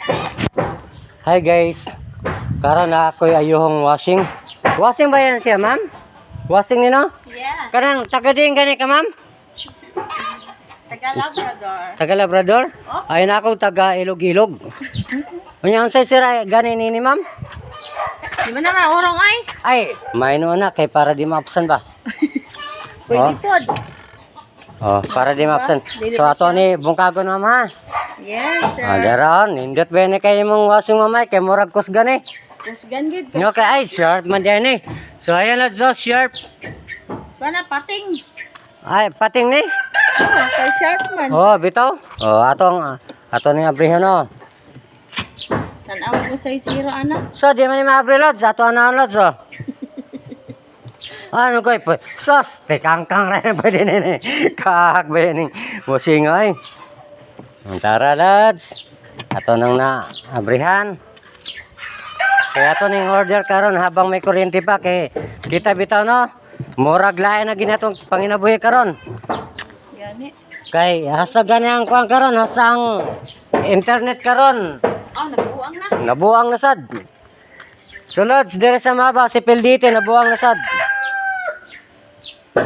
Hi guys. Karon na ako'y ayuhong washing. Washing ba yan siya, ma'am? Washing nino? Yeah. Kanang taga din gani ka, ma'am? Taga Labrador. Taga Labrador? Oh. Ay na ako taga Ilog-Ilog. Unya unsay sira gani ni ma'am? Di mo naman urong ay. Ay, maino na kay para di maapsan ba? Pwede Oh. pod. Oh, para di maapsan. So ato ni bungkagon ma'am ha. Yes, sir. Ah, daron, indot ba ni kay imong washing mamay kay murag kusgan eh. Kusgan gid No kay ay sharp man din eh. So ayan na so sharp. Kana pating. Ay, pating ni. Oh, kay sharp man. Oh, bitaw. Oh, ato ni abrihan no. Tanaw ko sa zero ana. So, di man ni maabri lods. Ato na lods oh. Ano koy po? Sos, tekangkang rin pwede nini. Kahak ba yan musing ay. Tara lods. Ato nang na abrihan. Kaya ato ning order karon habang may kuryente pa kay kita bitaw no. Murag lain na ginatong panginabuhi karon. Gani. Kay hasa gani ang kuang karon, hasa ang internet karon. Oh, nagbuang na. Nabuang na sad. Sulod, dire sa maba, si Pildite, nabuang na sad.